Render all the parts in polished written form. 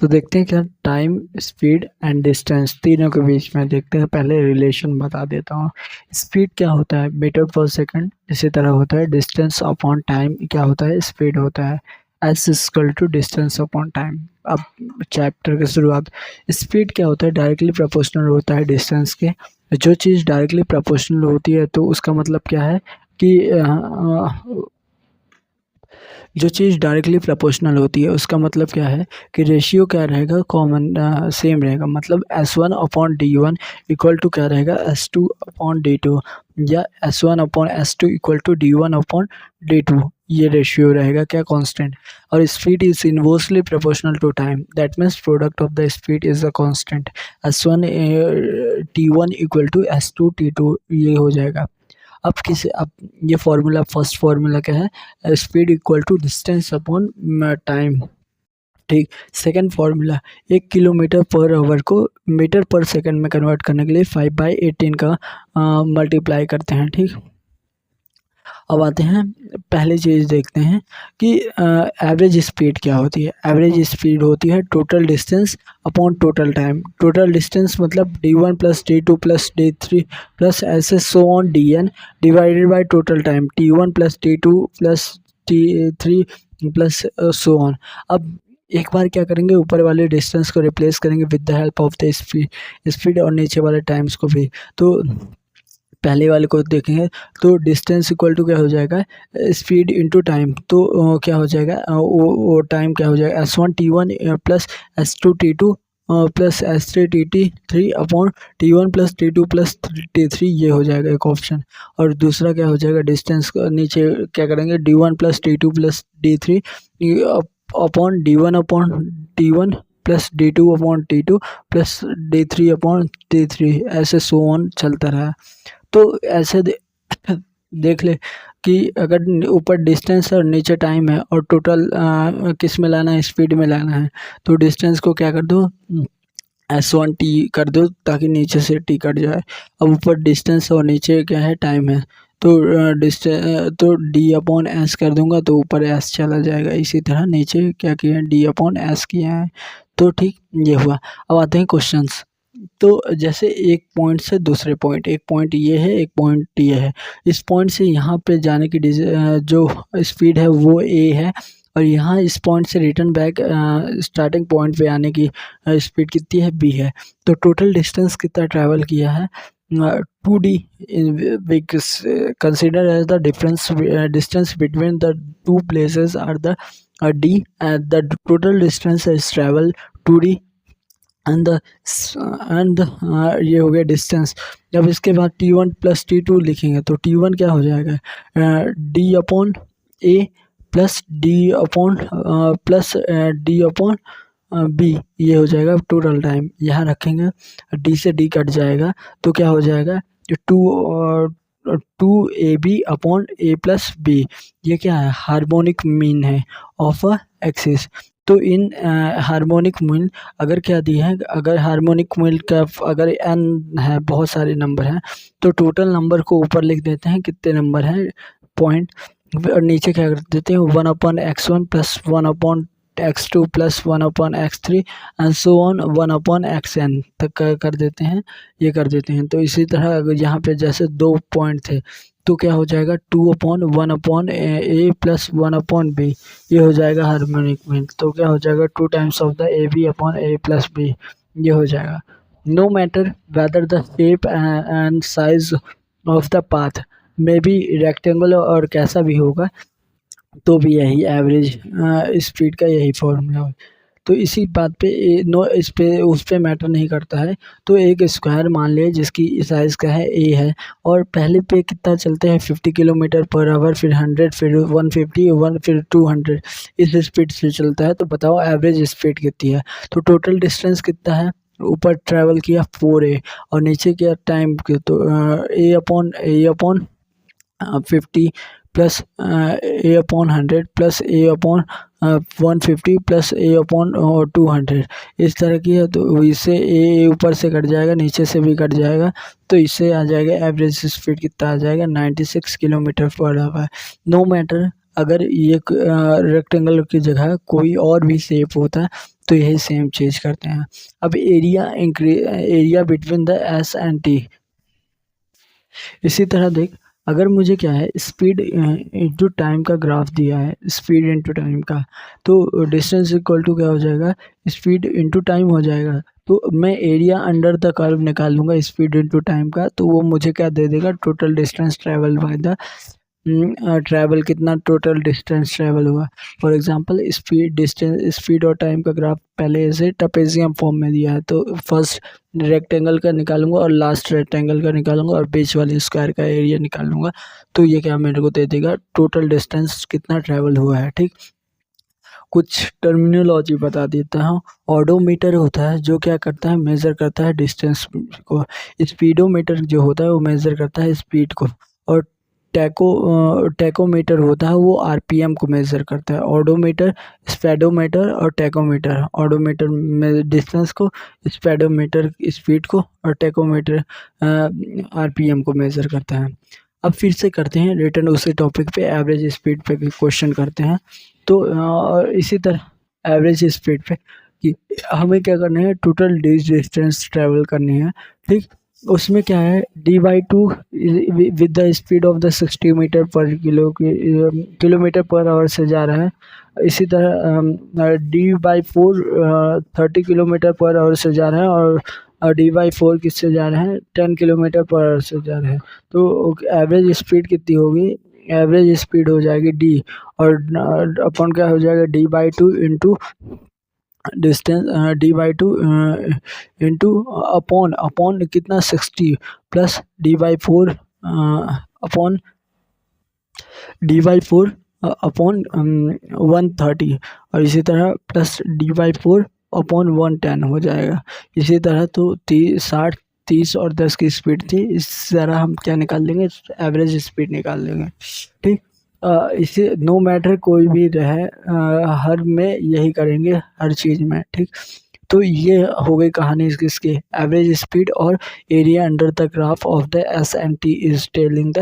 तो देखते हैं क्या टाइम, स्पीड एंड डिस्टेंस तीनों के बीच में देखते हैं। पहले रिलेशन बता देता हूँ। स्पीड क्या होता है, मीटर पर सेकंड। इसी तरह होता है डिस्टेंस अपॉन टाइम क्या होता है, स्पीड होता है। S equal to distance upon time. अब चैप्टर की शुरुआत। स्पीड क्या होता है, डायरेक्टली प्रोपोर्शनल होता है डिस्टेंस के। जो चीज़ डायरेक्टली प्रोपोर्शनल होती है तो उसका मतलब क्या है कि जो चीज़ डायरेक्टली प्रोपोर्शनल होती है उसका मतलब क्या है कि रेशियो क्या रहेगा, कॉमन सेम रहेगा। मतलब S1/D1 इक्वल टू क्या रहेगा, S2/D2, या S1/S2 इक्वल टू D1/D2। ये रेशियो रहेगा क्या, कांस्टेंट। और speed is inversely proportional to time, that means product of the speed is a constant. S1 T1 equal to S2 T2 ये हो जाएगा। अब ये फॉर्मूला, फर्स्ट फॉर्मूला क्या है, speed equal to distance upon time. ठीक। Second formula, 1 kilometre पर hour को मीटर पर सेकंड में कन्वर्ट करने के लिए 5/18 का मल्टीप्लाई करते हैं। ठीक। अब आते हैं, पहली चीज़ देखते हैं कि एवरेज स्पीड क्या होती है। एवरेज स्पीड होती है total distance upon total time. Total distance मतलब D1 plus D2 plus D3 plus ऐसे so on DN divided by total time T1 plus T2 plus T3 plus so on. अब एक बार क्या करेंगे, ऊपर वाले डिस्टेंस को रिप्लेस करेंगे with the help of the speed और नीचे वाले टाइम्स को भी। तो पहले वाले को देखेंगे तो डिस्टेंस इक्वल टू क्या हो जाएगा, स्पीड इनटू टाइम। तो क्या हो जाएगा, वो टाइम क्या हो जाएगा, S1 T1 plus S2 T2 plus S3 T3 upon T1 plus T2 plus T3। ये हो जाएगा एक ऑप्शन। और दूसरा क्या हो जाएगा, डिस्टेंस नीचे क्या करेंगे, D1 plus T2 plus D3 upon D1 plus D2 upon T2 plus D3 upon T3, ऐसे सो ऑन चलता रहा। तो ऐसे देख ले कि अगर ऊपर डिस्टेंस और नीचे टाइम है और टोटल किस में लाना है, स्पीड में लाना है, तो डिस्टेंस को क्या कर दो, S1 T कर दो ताकि नीचे से T कट जाए। अब ऊपर डिस्टेंस और नीचे क्या है, टाइम है, तो तो D/S कर दूंगा तो ऊपर S चला जाएगा। इसी तरह नीचे क्या किया है, D/S किया है। तो ठीक, ये हुआ। अब आते हैं क्वेश्चंस। तो जैसे एक पॉइंट से दूसरे पॉइंट, एक पॉइंट ये है, एक पॉइंट ये है। इस पॉइंट से यहाँ पे जाने की जो स्पीड है वो a है, और यहाँ इस पॉइंट से रिटर्न बैक स्टार्टिंग पॉइंट पे आने की स्पीड कितनी है, b है। तो टोटल डिस्टेंस कितना ट्रैवल किया है, 2d। Consider as the difference distance between the two places are the d। The total distance is travel 2d and ये हो गया डिस्टेंस। जब इसके बाद T1 प्लस T2 लिखेंगे तो T1 क्या हो जाएगा, D/A प्लस D/B। ये हो जाएगा टोटल टाइम। यहाँ रखेंगे, D से D कट जाएगा तो क्या हो जाएगा, 2AB/A प्लस B। ये क्या है, हार्मोनिक मीन है ऑफ अ एक्सिस। तो इन हार्मोनिक मीन अगर क्या दी है, अगर हार्मोनिक मीन का अगर n है, बहुत सारे नंबर हैं, तो टोटल नंबर को ऊपर लिख देते हैं कितने नंबर हैं, पॉइंट। और नीचे क्या कर देते हैं, 1/x1 plus 1/x2 plus 1/x3 and so on 1/xn तक कर देते हैं, ये कर देते हैं। तो इसी तरह अगर यहाँ पे जैसे दो पॉइंट थे तो क्या हो जाएगा, 2/1/A प्लस 1/B। ये हो जाएगा हार्मोनिक मीन। तो क्या हो जाएगा, 2 times of the AB/A plus B। ये हो जाएगा। No matter whether the shape and size of the path में भी रेक्टेंगुलर और कैसा भी होगा, तो भी यही एवरेज स्पीड का यही फॉर्मूला है। तो इसी बात पे नो, इस पे उस पे मैटर नहीं करता है। तो एक स्क्वायर मान लिए जिसकी साइज़ का है a है, और पहले पे कितना चलते हैं, 50 किलोमीटर पर आवर, फिर 100, फिर 150, फिर 200, इस स्पीड से चलता है। तो बताओ एवरेज स्पीड कितनी है। तो टोटल डिस्टेंस कितना है, ऊपर ट्रैवल किया 4a और नीचे किया टाइम के, तो A/50 plus A/100 plus A/150 plus A/200, इस तरह की है। तो इससे ए ऊपर से कट जाएगा, नीचे से भी कट जाएगा, तो इससे आ जाएगा एवरेज स्पीड कितना आ जाएगा, 96 kilometre per hour. No matter अगर ये रेक्टेंगल की जगह कोई और भी शेप होता है तो यही सेम चीज करते हैं। अब area between the S and T. इसी तरह देख, अगर मुझे क्या है स्पीड इंटू टाइम का ग्राफ दिया है, स्पीड इंटू टाइम का, तो डिस्टेंस इक्वल टू क्या हो जाएगा, स्पीड इंटू टाइम हो जाएगा। तो मैं एरिया अंडर द कर्व निकाल लूँगा स्पीड इंटू टाइम का, तो वो मुझे क्या दे देगा, total distance travel by the travel, कितना टोटल डिस्टेंस ट्रैवल हुआ। फॉर एग्जांपल स्पीड और टाइम का ग्राफ पहले ऐसे ट्रेपेजियम फॉर्म में दिया है, तो फर्स्ट रेक्टेंगल का निकालूंगा और लास्ट रेक्टेंगल का निकालूंगा और बीच वाले स्क्वायर का एरिया निकाल लूंगा, तो ये क्या मेरे को दे देगा, टोटल डिस्टेंस कितना ट्रैवल हुआ है। ठीक, कुछ टर्मिनोलॉजी बता देता हूँ। ऑडोमीटर होता है जो क्या करता है, मेज़र करता है डिस्टेंस को। स्पीडोमीटर जो होता है वो मेज़र करता है स्पीड को। और टैकोमीटर होता है वो आरपीएम को मेज़र करता है। ऑडोमीटर, स्पीडोमीटर और टैकोमीटर। ऑडोमीटर में डिस्टेंस को, स्पीडोमीटर स्पीड को और टैकोमीटर आरपीएम को मेज़र करता है। अब फिर से करते हैं रिटर्न उसी टॉपिक पे, एवरेज स्पीड पे क्वेश्चन करते हैं। तो इसी तरह एवरेज स्पीड पे कि हमें क्या करना है, टोटल डिस्टेंस ट्रैवल करनी है। ठीक, उसमें क्या है, d/2 with the speed of the 60 metre पर किलोमीटर पर आवर से जा रहा है। इसी तरह d/4 30 किलोमीटर पर आवर से जा रहा है, और d/4 किससे जा रहा है, 10 किलोमीटर पर आवर से जा रहा है। तो एवरेज स्पीड कितनी होगी, एवरेज स्पीड हो जाएगी d, और अपन क्या हो जाएगा, d/2 into distance, d/2 into upon कितना 60 plus d/4 upon d/4 upon 130, और इसी तरह प्लस d/4 अपॉन 110 हो जाएगा। इसी तरह तो 60, 30 और 10 की स्पीड थी, इस तरह हम क्या निकाल लेंगे, एवरेज स्पीड निकाल लेंगे। ठीक, इसे नो मैटर कोई भी रहे, हर में यही करेंगे, हर चीज़ में। ठीक, तो ये हो गई कहानी इसकी एवरेज स्पीड और area under the graph of the S and T is telling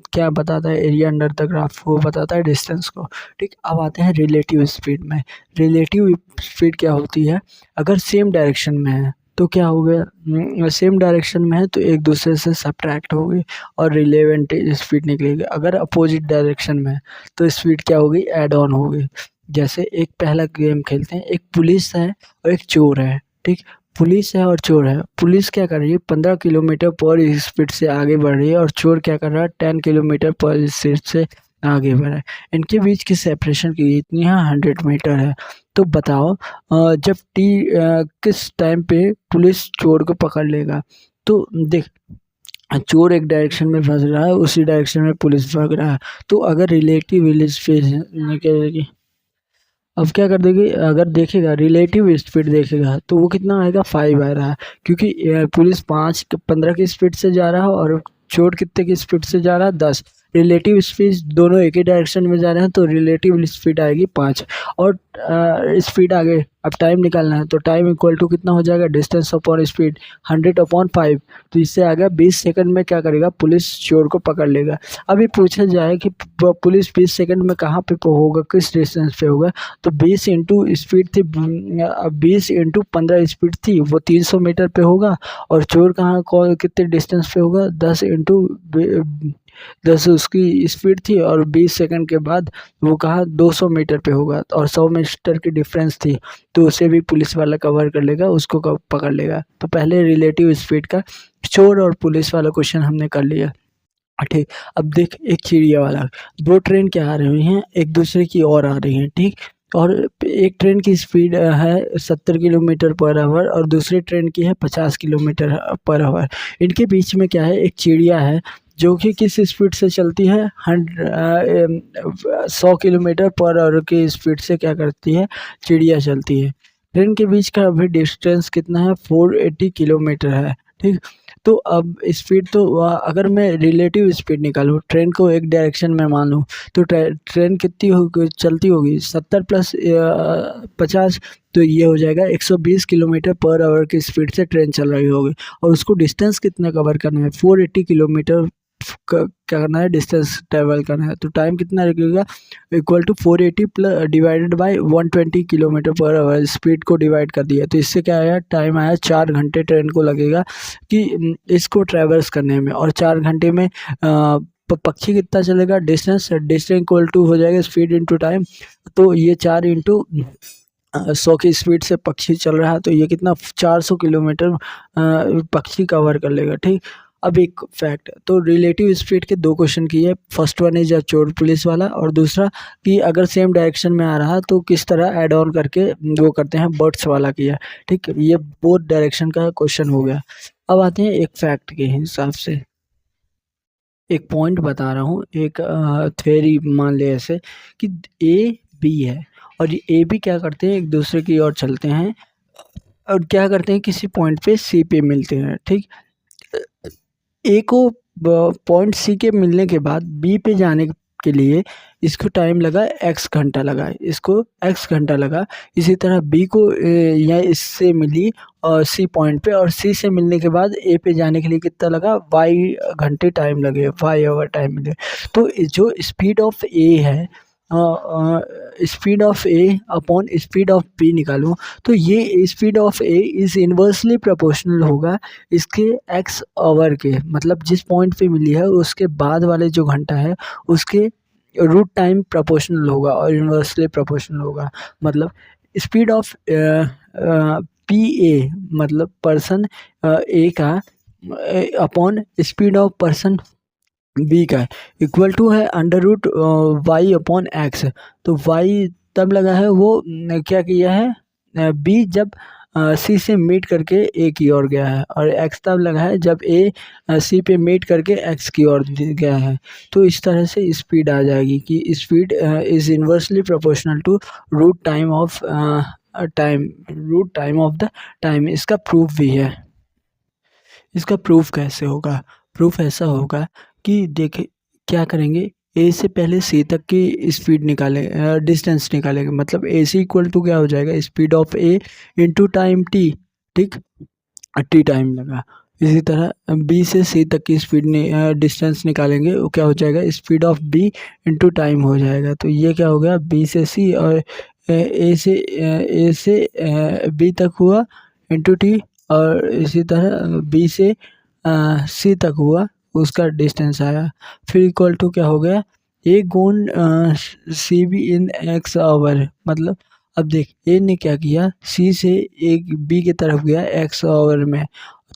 क्या बताता है, एरिया अंडर द ग्राफ वो बताता है डिस्टेंस को। ठीक, अब आते हैं रिलेटिव स्पीड में। रिलेटिव स्पीड क्या होती है, अगर सेम डायरेक्शन में है तो क्या हो गया, सेम डायरेक्शन में है तो एक दूसरे से सब्ट्रैक्ट होगी और रिलेवेंट स्पीड निकलेगी। अगर अपोजिट डायरेक्शन में है तो स्पीड क्या होगी, ऐड ऑन होगी। जैसे एक पहला गेम खेलते हैं, एक पुलिस है और एक चोर है। ठीक, पुलिस है और चोर है। पुलिस क्या कर रही है, 15 किलोमीटर पर स्पीड से आगे बढ़ रही है, और चोर क्या कर रहा है, 10 किलोमीटर पर स्पीड से आगे बढ़ रहा है। इनके बीच की सेपरेशन की इतनी है 100 मीटर है। तो बताओ जब किस टाइम पे पुलिस चोर को पकड़ लेगा। तो देख, चोर एक डायरेक्शन में फंस रहा है, उसी डायरेक्शन में पुलिस भाग रहा है। तो अगर रिलेटिव स्पीड, अब क्या कर देगी, अगर देखेगा रिलेटिव स्पीड देखेगा तो वो कितना आएगा, 5 आ रहा है, क्योंकि पुलिस 15 की स्पीड से जा रहा है और चोर कितने की स्पीड से जा रहा है, 10। रिलेटिव स्पीड दोनों एक ही डायरेक्शन में जा रहे हैं तो रिलेटिव स्पीड आएगी 5। और स्पीड आगे, अब टाइम निकालना है तो टाइम इक्वल टू कितना हो जाएगा, डिस्टेंस अपॉन स्पीड 100/5। तो इससे आगे 20 सेकंड में क्या करेगा, पुलिस चोर को पकड़ लेगा। अभी पूछा जाए कि पुलिस 20 सेकंड में कहाँ पे होगा, किस डिस्टेंस पे होगा, तो 20 इंटू स्पीड थी, 20 इंटू 15 स्पीड थी, वो 300 मीटर पे होगा। और चोर कहाँ कितने डिस्टेंस पे होगा, 10 इंटू 10 उसकी स्पीड थी, और 20 सेकंड के बाद वो कहाँ 200 मीटर पे होगा, और 100 मीटर की डिफरेंस थी, तो उसे भी पुलिस वाला कवर कर लेगा, उसको पकड़ लेगा। तो पहले रिलेटिव स्पीड का चोर और पुलिस वाला क्वेश्चन हमने कर लिया। ठीक, अब देख एक चिड़िया वाला, दो ट्रेन क्या आ रही हैं, एक दूसरे की ओर आ रही हैं। ठीक, और एक ट्रेन की स्पीड है 70 किलोमीटर पर आवर और दूसरी ट्रेन की है 50 किलोमीटर पर आवर। इनके बीच में क्या है, एक चिड़िया है जो कि किस स्पीड से चलती है, 100 किलोमीटर पर आवर की स्पीड से क्या करती है, चिड़िया चलती है। ट्रेन के बीच का अभी डिस्टेंस कितना है, 480 किलोमीटर है। ठीक, तो अब स्पीड तो अगर मैं रिलेटिव स्पीड निकालूँ, ट्रेन को एक डायरेक्शन में मानूँ, तो ट्रेन कितनी होगी, चलती होगी 70 प्लस 50, तो ये हो जाएगा 120 किलोमीटर पर आवर की स्पीड से ट्रेन चल रही होगी। और उसको डिस्टेंस कितना कवर करना है, 480 किलोमीटर क्या करना है, डिस्टेंस ट्रेवल करना है। तो टाइम कितना लगेगा, equal to 480 plus divided by 120 kilometre पर आवर, स्पीड को डिवाइड कर दिया। तो इससे क्या आया, टाइम आया 4 घंटे ट्रेन को लगेगा कि इसको ट्रेवल्स करने में। और 4 घंटे में पक्षी कितना चलेगा, डिस्टेंस इक्वल टू हो जाएगा स्पीड इंटू टाइम। तो ये 4 इंटू 100 की स्पीड से पक्षी चल रहा है, तो ये कितना 400 किलोमीटर पक्षी कवर कर लेगा। ठीक, अब एक फैक्ट, तो रिलेटिव स्पीड के 2 क्वेश्चन किए। फर्स्ट वन इज चोर पुलिस वाला, और दूसरा कि अगर सेम डायरेक्शन में आ रहा तो किस तरह ऐड ऑन करके वो करते हैं, बर्ड्स वाला किया। ठीक, ये बोथ डायरेक्शन का क्वेश्चन हो गया। अब आते हैं एक फैक्ट के हिसाब से, एक पॉइंट बता रहा हूँ, एक थ्योरी मान ले ऐसे कि ए बी है, और ये ए बी क्या करते हैं, एक दूसरे की ओर चलते हैं और क्या करते हैं, किसी पॉइंट पे सी पे मिलते हैं। ठीक, ए को पॉइंट सी के मिलने के बाद बी पे जाने के लिए इसको टाइम लगा x घंटा लगा, इसको x घंटा लगा। इसी तरह बी को या इससे मिली और सी पॉइंट पे, और सी से मिलने के बाद ए पे जाने के लिए कितना लगा, y घंटे टाइम लगे, y आवर टाइम लगे। तो जो स्पीड ऑफ ए है, speed of A upon speed of B निकालूं, तो ये speed of A is inversely proportional होगा इसके x आवर के, मतलब जिस पॉइंट पे मिली है उसके बाद वाले जो घंटा है उसके रूट टाइम प्रोपोर्शनल होगा और इन्वर्सली प्रोपोर्शनल होगा। मतलब स्पीड ऑफ पी ए मतलब पर्सन ए का upon speed of person B का इक्वल टू है under root Y upon X. तो वाई तब लगा है वो क्या किया है, बी जब सी से मीट करके ए की ओर गया है, और एक्स तब लगा है जब ए सी पे मीट करके एक्स की ओर गया है। तो इस तरह से स्पीड आ जाएगी कि speed is inversely proportional to root time of the time. इसका प्रूफ भी है। इसका प्रूफ कैसे होगा, प्रूफ ऐसा होगा कि देखिए क्या करेंगे, ए से पहले सी तक की स्पीड निकाले, डिस्टेंस निकालेंगे। मतलब ए सी इक्वल टू क्या हो जाएगा, speed of A into time T. ठीक, टी टाइम लगा। इसी तरह बी से सी तक की स्पीड डिस्टेंस निकालेंगे, वो क्या हो जाएगा, speed of B into time हो जाएगा। तो ये क्या हो गया, बी से सी, और ए से बी तक हुआ इंटू टी, और इसी तरह बी से सी तक हुआ, उसका डिस्टेंस आया। फिर इक्वल टू क्या हो गया, A gone C B in X hour. मतलब अब देख ए ने क्या किया, सी से एक बी की तरफ गया एक्स आवर में,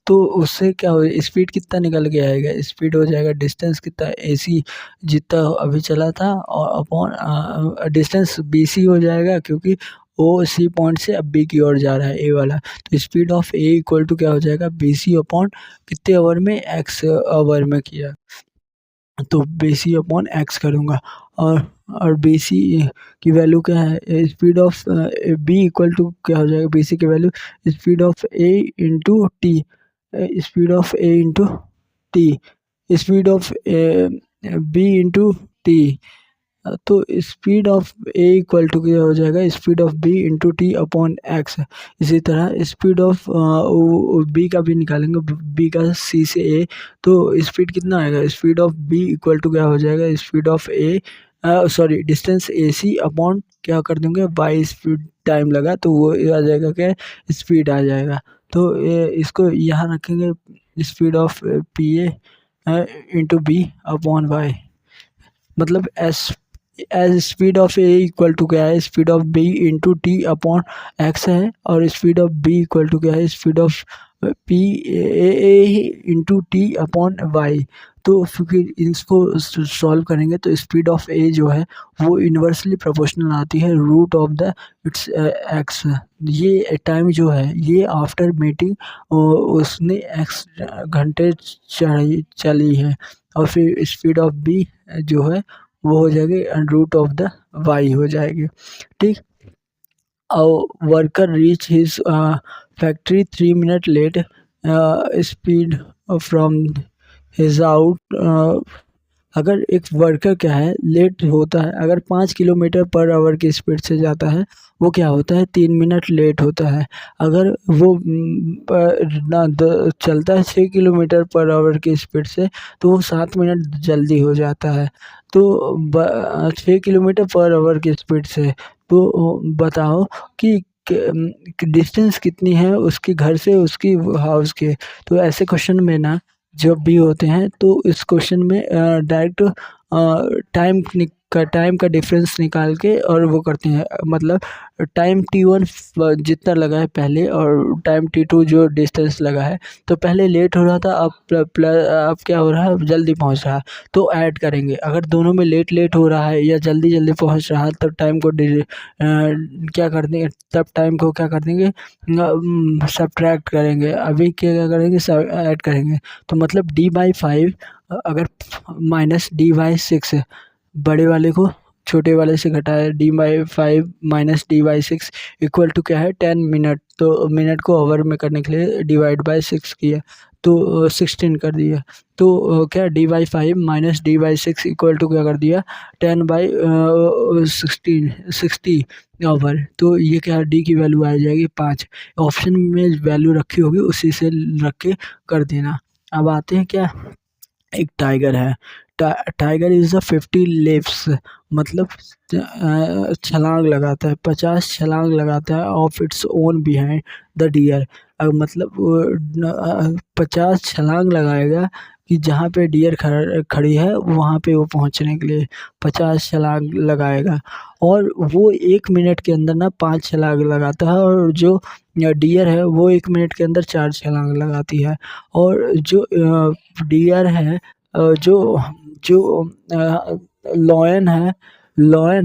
तो उससे क्या हो, स्पीड कितना निकल के आएगा, स्पीड हो जाएगा डिस्टेंस कितना, ए सी जितना अभी चला था और अपॉन डिस्टेंस बी सी हो जाएगा, क्योंकि वो सी पॉइंट से अब बी की ओर जा रहा है ए वाला। तो speed of A equal to क्या हो जाएगा, बी सी अपॉन कितने आवर में, एक्स आवर में किया, तो बी सी अपॉन एक्स करूँगा। और बी सी की वैल्यू क्या है, speed of B equal to क्या हो जाएगा, बी सी की value speed of A into T, speed of A into T, speed of B into T. तो speed of A equal to क्या हो जाएगा, speed of B into T upon X. इसी तरह स्पीड ऑफ बी का भी निकालेंगे, B का सी से ए, तो स्पीड कितना आएगा, speed of B equal to क्या हो जाएगा, speed of A sorry distance A C upon क्या कर देंगे, बाई स्पीड टाइम लगा, तो वो आ जाएगा क्या, स्पीड आ जाएगा। तो इसको यहाँ रखेंगे, speed of P A into B upon Y. मतलब as speed of A equal to क्या है, speed of B into T upon X है, और speed of B equal to क्या है, speed of P A into T upon Y. तो फिर इसको सॉल्व करेंगे तो स्पीड ऑफ ए जो है वो इन्वर्सली प्रोपोर्शनल आती है root of the it's X. ये टाइम जो है ये आफ्टर मीटिंग उसने एक्स घंटे चली है, और फिर स्पीड ऑफ बी जो है वो हो जाएगी रूट ऑफ द वाई हो जाएगी। ठीक, और worker reach his factory 3 minute late, speed from his out. अगर एक वर्कर क्या है लेट होता है, अगर 5 किलोमीटर पर आवर की स्पीड से जाता है वो क्या होता है 3 मिनट लेट होता है। अगर वो चलता है 6 किलोमीटर पर आवर की स्पीड से तो वो 7 मिनट जल्दी हो जाता है। तो 6 किलोमीटर पर आवर की स्पीड से तो बताओ कि डिस्टेंस कितनी है उसके घर से उसकी हाउस के। तो ऐसे क्वेश्चन में ना जब भी होते हैं तो इस क्वेश्चन में डायरेक्ट टाइम का डिफरेंस निकाल के और वो करते हैं, मतलब टाइम T1 जितना लगा है पहले और टाइम T2 जो डिस्टेंस लगा है, तो पहले लेट हो रहा था अब क्या हो रहा है जल्दी पहुंच रहा है। तो ऐड करेंगे, अगर दोनों में लेट लेट हो रहा है या जल्दी जल्दी पहुंच रहा है तब टाइम को क्या कर देंगे, तब टाइम को क्या कर देंगे सब्ट्रैक्ट करेंगे। अभी क्या करेंगे ऐड करेंगे। तो मतलब D/5 अगर माइनस D/6 बड़े वाले को छोटे वाले से घटाया D/5 minus D/6 equal to क्या है 10 मिनट। तो मिनट को ओवर में करने के लिए डिवाइड/6 किया तो 16 कर दिया। तो क्या D/5 minus D/6 equal to क्या कर दिया 10/16 60 ओवर। तो ये क्या डी की वैल्यू आ जाएगी 5। ऑप्शन में वैल्यू रखी होगी उसी से रख के कर देना। अब आते हैं क्या, एक टाइगर है। टाइगर इज द 50 लेप्स, मतलब छलांग लगाता है 50 छलांग लगाता है of its own behind the deer. मतलब 50 छलांग लगाएगा कि जहाँ पे डियर खड़ी है वहाँ पे वो पहुँचने के लिए 50 छलांग लगाएगा। और वो 1 मिनट के अंदर ना 5 छलांग लगाता है, और जो डियर है वो 1 मिनट के अंदर 4 छलांग लगाती है। और जो डियर है जो जो लॉयन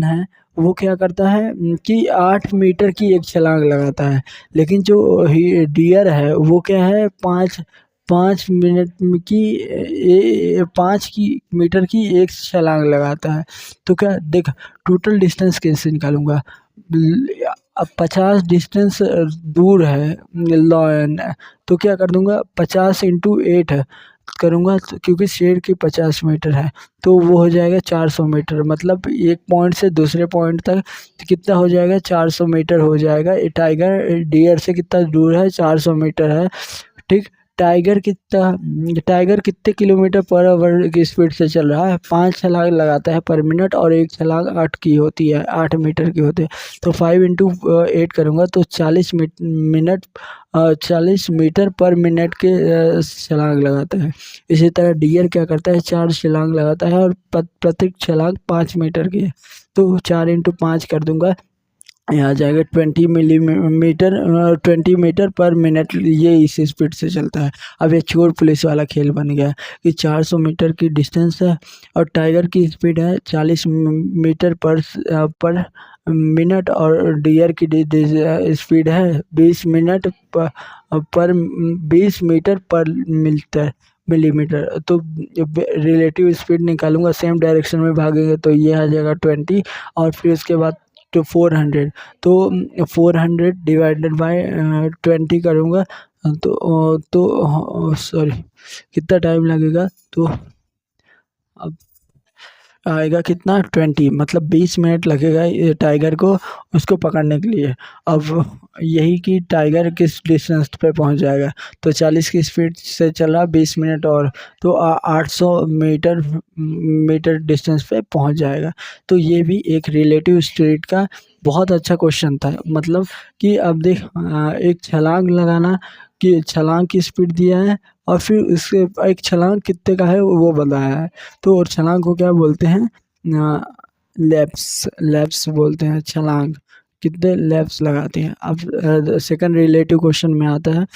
है वो क्या करता है कि 8 मीटर की एक छलांग लगाता है। लेकिन जो डियर है वो क्या है 5 5 मिनट की 5 मीटर की एक छलांग लगाता है। तो क्या देख, टोटल डिस्टेंस कैसे निकालूंगा। अब 50 डिस्टेंस दूर है लॉयन, तो क्या कर दूंगा 50 × 8 करूँगा क्योंकि शेर की 50 मीटर है तो वो हो जाएगा 400 मीटर। मतलब एक पॉइंट से दूसरे पॉइंट तक कितना हो जाएगा 400 मीटर हो जाएगा। ये टाइगर डियर से कितना दूर है 400 मीटर है। ठीक, टाइगर कितने किलोमीटर पर आवर की स्पीड से चल रहा है 5 छलांग लगाता है पर मिनट, और एक छलांग 8 की होती है 8 मीटर की होती है। तो 5 × 8 करूँगा तो 40 मीटर पर मिनट के छलांग लगाता है। इसी तरह डियर क्या करता है 4 छलांग लगाता है और प्रत्येक छलांग 5 मीटर की है। तो 4 × 5 कर दूंगा, यहाँ आ जाएगा 20 मीटर पर मिनट। ये इस स्पीड से चलता है। अब ये चोर पुलिस वाला खेल बन गया कि 400 मीटर की डिस्टेंस है और टाइगर की स्पीड है 40 मीटर पर मिनट, और डियर की स्पीड है 20 मीटर पर मिलीमीटर। तो रिलेटिव स्पीड निकालूंगा, सेम डायरेक्शन में भागेंगे तो ये आ जाएगा 20, और फिर उसके बाद तो 400, तो 400 डिवाइडेड बाय 20 करूँगा तो सॉरी कितना टाइम लगेगा, तो अब आएगा कितना 20, मतलब 20 मिनट लगेगा ये टाइगर को उसको पकड़ने के लिए। अब यही कि टाइगर किस डिस्टेंस पे पहुंच जाएगा, तो 40 की स्पीड से चला 20 मिनट और तो 800 मीटर डिस्टेंस पे पहुंच जाएगा। तो ये भी एक रिलेटिव स्पीड का बहुत अच्छा क्वेश्चन था। मतलब कि अब देख एक छलांग लगाना कि छलांग की स्पीड दिया है और फिर उसके एक छलांग कितने का है वो बताया है। तो और छलांग को क्या बोलते हैं लैप्स बोलते हैं। छलांग कितने लैप्स लगाते हैं। अब सेकंड रिलेटिव क्वेश्चन में आता है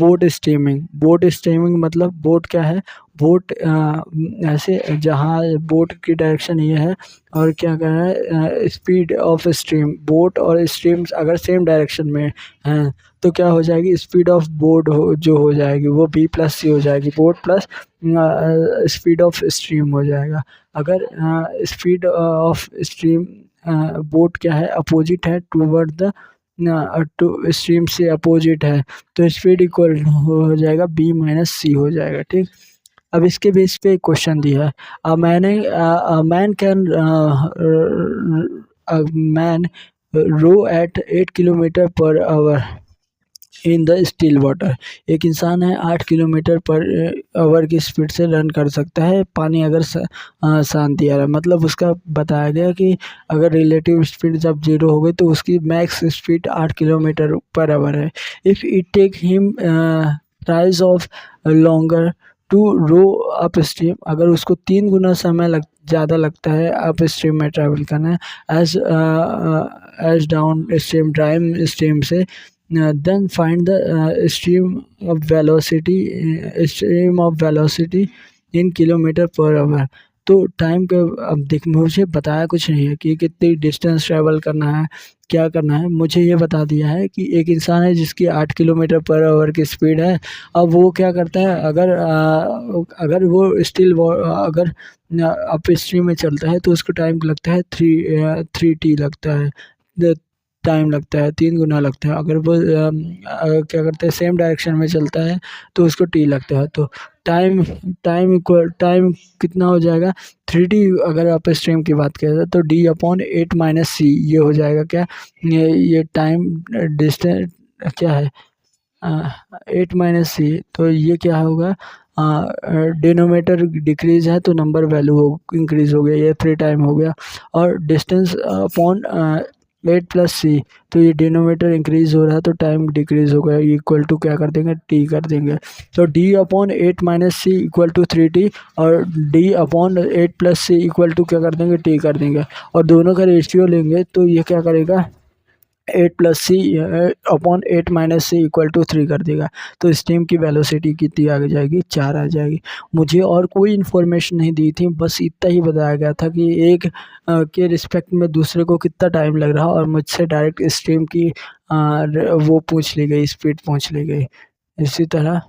बोट स्ट्रीमिंग मतलब बोट क्या है, बोट ऐसे जहाँ बोट की डायरेक्शन ये है और क्या कर रहा है स्पीड ऑफ स्ट्रीम, बोट और स्ट्रीम्स अगर सेम डायरेक्शन में हैं तो क्या हो जाएगी स्पीड ऑफ बोट जो हो जाएगी वो B+C हो जाएगी, boat plus speed of stream हो जाएगा। अगर स्पीड ऑफ स्ट्रीम बोट क्या है अपोजिट है टूवर्ड द टू स्ट्रीम से अपोजिट है तो स्पीड इक्वल हो जाएगा B-C हो जाएगा। ठीक, अब इसके बेस पे क्वेश्चन दिया है man can man row at 8 kilometre पर hour in the still water. एक इंसान है 8 किलोमीटर पर आवर की स्पीड से रन कर सकता है पानी अगर शांति आ रहा है। मतलब उसका बताया गया कि अगर रिलेटिव स्पीड जब जीरो हो गई तो उसकी मैक्स स्पीड 8 किलोमीटर पर आवर है। If it take him thrice of longer to row up stream, अगर उसको 3 गुना समय ज़्यादा लगता है अप स्ट्रीम में ट्रैवल करना है एज डाउन स्ट्रीम से, then find the stream of velocity in kilometre per hour. तो टाइम का अब देख, मुझे बताया कुछ नहीं है कि कितनी डिस्टेंस ट्रैवल करना है, क्या करना है। मुझे ये बता दिया है कि एक इंसान है जिसकी 8 किलोमीटर पर आवर की स्पीड है। अब वो क्या करता है, अगर वो अगर अप स्ट्रीम में चलता है तो उसको टाइम लगता है 3t लगता है, टाइम लगता है 3 गुना लगता है। अगर वो क्या करते हैं सेम डायरेक्शन में चलता है तो उसको टी लगता है। तो टाइम कितना हो जाएगा 3t। अगर आप स्ट्रीम की बात करें तो d/8 - c ये हो जाएगा क्या, ये टाइम डिस्टेंस क्या है 8 - c। तो ये क्या होगा, डिनोमीटर डिक्रीज है तो नंबर वैल्यू इंक्रीज हो गया, ये 3 टाइम हो गया। और डिस्टेंस अपॉन 8 + c, तो ये डिनोमीटर इंक्रीज हो रहा है तो टाइम डिक्रीज हो गया, इक्वल टू क्या कर देंगे t कर देंगे। तो d/8 - c equal to 3t और d/8 + c इक्वल टू क्या कर देंगे t कर देंगे। और दोनों का रेशियो लेंगे तो ये क्या करेगा 8 + c/8 - c इक्वल टू 3 कर देगा। तो स्टीम की वेलोसिटी कितनी आ जाएगी 4 आ जाएगी। मुझे और कोई इन्फॉर्मेशन नहीं दी थी, बस इतना ही बताया गया था कि एक के रिस्पेक्ट में दूसरे को कितना टाइम लग रहा और मुझसे डायरेक्ट स्ट्रीम की वो पूछ ली गई, स्पीड पूछ ली गई। इसी तरह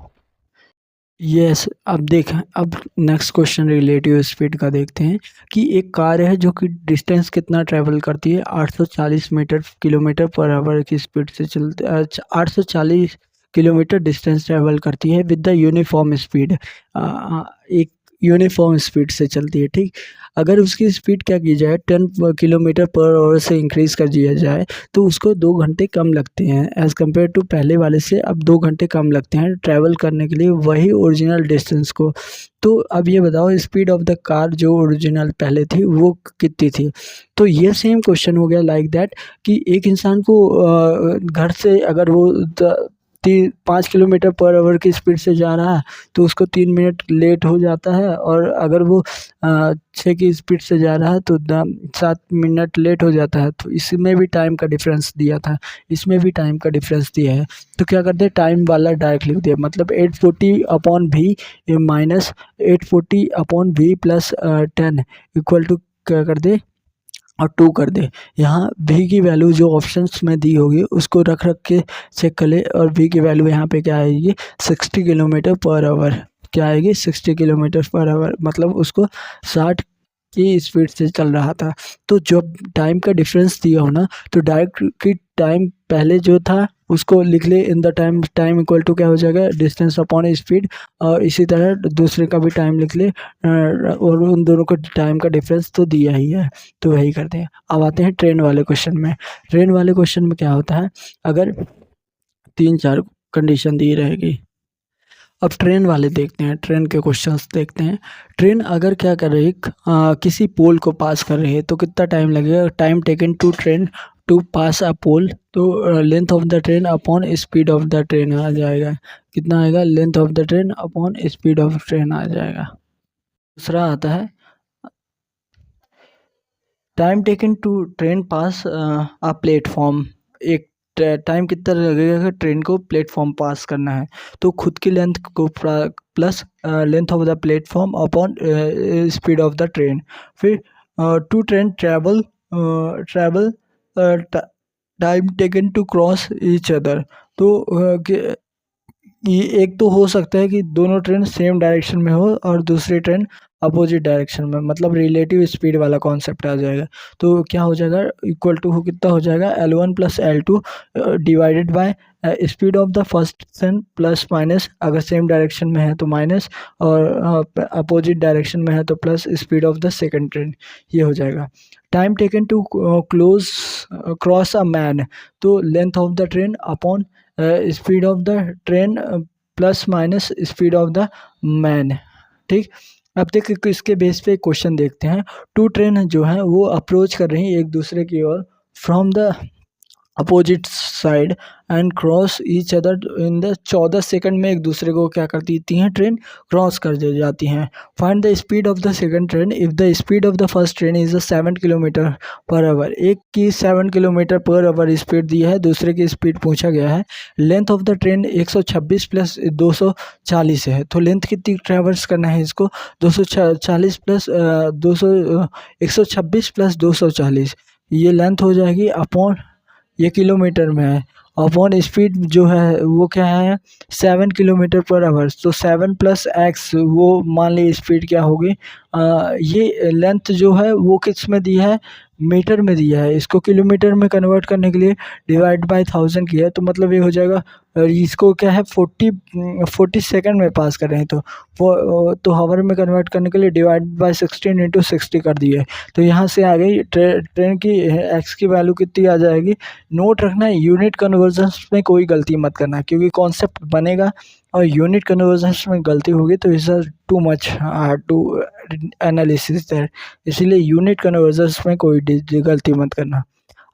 यस, अब देखें, अब नेक्स्ट क्वेश्चन रिलेटिव स्पीड का देखते हैं कि एक कार है जो कि डिस्टेंस कितना ट्रैवल करती है 840 किलोमीटर पर आवर की स्पीड से चलते 840 किलोमीटर डिस्टेंस ट्रैवल करती है विद द यूनिफॉर्म स्पीड, एक यूनिफॉर्म स्पीड से चलती है, ठीक। अगर उसकी स्पीड क्या की जाए 10 किलोमीटर पर आवर से इंक्रीज़ कर दिया जाए तो उसको 2 घंटे कम लगते हैं एज़ कम्पेयर टू पहले वाले से। अब 2 घंटे कम लगते हैं ट्रैवल करने के लिए वही ओरिजिनल डिस्टेंस को। तो अब ये बताओ स्पीड ऑफ द कार जो ओरिजिनल पहले थी वो कितनी थी। तो ये सेम क्वेश्चन हो गया लाइक दैट कि एक इंसान को घर से अगर वो 5 किलोमीटर पर आवर की स्पीड से जा रहा है तो उसको 3 मिनट लेट हो जाता है, और अगर वो 6 की स्पीड से जा रहा है तो 7 मिनट लेट हो जाता है। तो इसमें भी टाइम का डिफरेंस दिया था, इसमें भी टाइम का डिफरेंस दिया है। तो क्या करते हैं टाइम वाला डायरेक्ट लिख दिया, मतलब 840/v minus 840/v plus 10 equal to क्या कर दे और 2 कर दे। यहाँ v की वैल्यू जो ऑप्शंस में दी होगी उसको रख के चेक कर ले, और v की वैल्यू यहाँ पे क्या आएगी 60 किलोमीटर पर आवर। क्या आएगी 60 किलोमीटर पर आवर, मतलब उसको 60 की स्पीड से चल रहा था। तो जब टाइम का डिफरेंस दिया हो ना तो डायरेक्ट की टाइम पहले जो था उसको लिख ले in the time equal to क्या हो जाएगा डिस्टेंस अपॉन स्पीड, और इसी तरह दूसरे का भी टाइम लिख ले, और उन दोनों को टाइम का डिफरेंस तो दिया ही है तो वही करते हैं। अब आते हैं ट्रेन वाले क्वेश्चन में। ट्रेन वाले क्वेश्चन में क्या होता है, अगर 3-4 कंडीशन दी रहेगी। अब ट्रेन वाले देखते हैं, ट्रेन के क्वेश्चंस देखते हैं। ट्रेन अगर क्या कर रही है किसी पोल को पास कर रही है तो कितना टाइम लगेगा, time taken to train to pass a pole. तो length of the train upon speed of the train आ जाएगा, कितना आएगा length of the train upon speed of train आ जाएगा। दूसरा आता है time taken to train pass a platform. एक टाइम कितना लगेगा ट्रेन को प्लेटफॉर्म पास करना है, तो खुद की लेंथ को plus length of the platform upon speed of the train. फिर two train travel time taken to cross each other. तो ये एक तो हो सकता है कि दोनों ट्रेन सेम डायरेक्शन में हो और दूसरी ट्रेन अपोजिट डायरेक्शन में, मतलब रिलेटिव स्पीड वाला कॉन्सेप्ट आ जाएगा। तो क्या हो जाएगा इक्वल टू कितना हो जाएगा L1 + L2 divided by speed of the first train plus minus, अगर सेम डायरेक्शन में है तो माइनस, और अपोजिट डायरेक्शन में है तो plus speed of the second train, ये हो जाएगा। Time taken to close cross a man, तो length of the train upon speed of the train plus minus speed of the man. ठीक, अब देखिए इसके बेस पे क्वेश्चन देखते हैं। टू ट्रेन जो है वो अप्रोच कर रही हैं एक दूसरे की ओर from the opposite side and cross each other in the 14 second में एक दूसरे को क्या कर देती हैं, ट्रेन क्रॉस कर जाती हैं। Find the speed of the second train if the speed of the first train is 7 kilometre per hour. एक की 7 किलोमीटर पर आवर स्पीड दी है, दूसरे की स्पीड पूछा गया है। Length of the train 126 plus 240 है, तो लेंथ कितनी ट्रेवर्स करना है इसको, 240 प्लस 126 प्लस 240, ये लेंथ हो जाएगी अपॉन, ये किलोमीटर में है, अपॉन स्पीड जो है वो क्या है 7 किलोमीटर पर आवर, तो 7 प्लस एक्स वो मान ली स्पीड क्या होगी। ये लेंथ जो है वो किस में दी है, मीटर में दिया है, इसको किलोमीटर में कन्वर्ट करने के लिए डिवाइड बाय 1000 किया है, तो मतलब ये हो जाएगा। इसको क्या है 40 सेकंड में पास कर रहे हैं, तो वो तो हावर में कन्वर्ट करने के लिए डिवाइड बाय 16 इंटू 60 कर दिए। तो यहाँ से आ गई ट्रेन की एक्स की वैल्यू कितनी आ जाएगी। नोट रखना है यूनिट कन्वर्जन्स में कोई गलती मत करना, क्योंकि कॉन्सेप्ट बनेगा और यूनिट कन्वर्जन्स में गलती होगी तो is too much to analysis that, इसीलिए यूनिट कन्वर्जन्स में कोई गलती मत करना।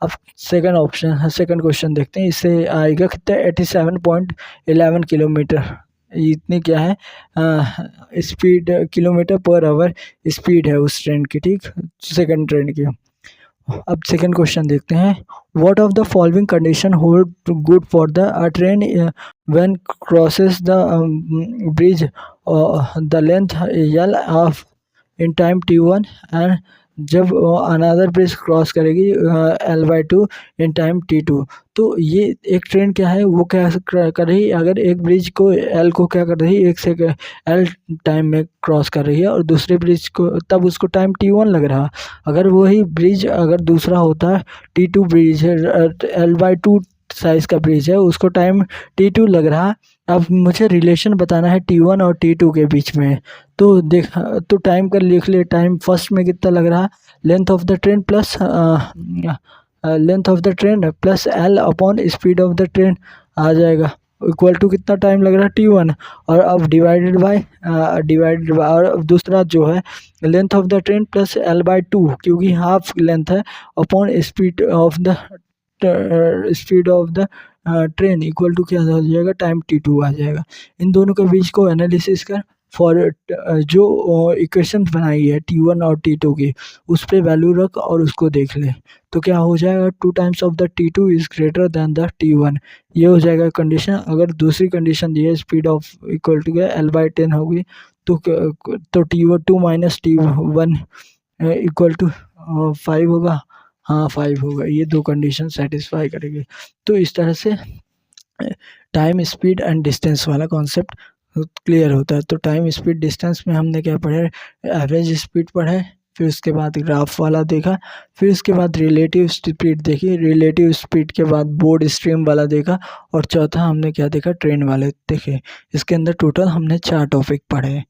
अब सेकंड ऑप्शन, सेकंड क्वेश्चन देखते हैं, इससे आएगा कितना 87.11 किलोमीटर, इतनी क्या है स्पीड, किलोमीटर पर आवर स्पीड है उस ट्रेन की। ठीक, सेकंड ट्रेन की। अब सेकंड क्वेश्चन देखते हैं। What of the following condition hold good for the train when crosses the bridge the length L of in time T1 and जब अनदर ब्रिज क्रॉस करेगी L/2 इन टाइम T2। तो ये एक train क्या है वो क्या कर रही है, अगर एक ब्रिज को L को क्या कर रही है, एक से L टाइम में क्रॉस कर रही है और दूसरे ब्रिज को तब उसको टाइम T1 लग रहा। अगर वही ब्रिज अगर दूसरा होता है T2 ब्रिज है, L/2 साइज़ का ब्रिज है, उसको टाइम T2 लग रहा। अब मुझे रिलेशन बताना है T1 और T2 के बीच में, तो देख तो टाइम का लिख ले, टाइम फर्स्ट में कितना लग रहा, length of the train plus length of the train plus L upon speed of the train आ जाएगा, इक्वल टू कितना टाइम लग रहा है T1, और अब डिवाइडेड बाय और अब दूसरा जो है length of the train plus L/2, क्योंकि हाफ लेंथ है, upon speed of the train equal to क्या हो जाएगा, टाइम T2 आ जाएगा। इन दोनों के बीच को एनालिसिस कर फॉर जो इक्वेशन बनाई है T1 और T2 की, उस पर वैल्यू रख और उसको देख ले, तो क्या हो जाएगा 2 times of the T2 is greater than the T1, ये हो जाएगा कंडीशन। अगर दूसरी कंडीशन दी है speed of equal to L/10 होगी, तो T2 minus T1 equal to 5 होगा, हाँ 5 होगा, ये दो कंडीशन सेटिस्फाई करेगी। तो इस तरह से टाइम स्पीड एंड डिस्टेंस वाला कॉन्सेप्ट क्लियर होता है। तो टाइम स्पीड डिस्टेंस में हमने क्या पढ़ा, एवरेज स्पीड पढ़ा है, फिर उसके बाद ग्राफ वाला देखा, फिर उसके बाद रिलेटिव स्पीड देखी, रिलेटिव स्पीड के बाद बोर्ड स्ट्रीम वाला देखा, और चौथा हमने क्या देखा, ट्रेन वाले देखे। इसके अंदर टोटल हमने 4 टॉपिक पढ़े।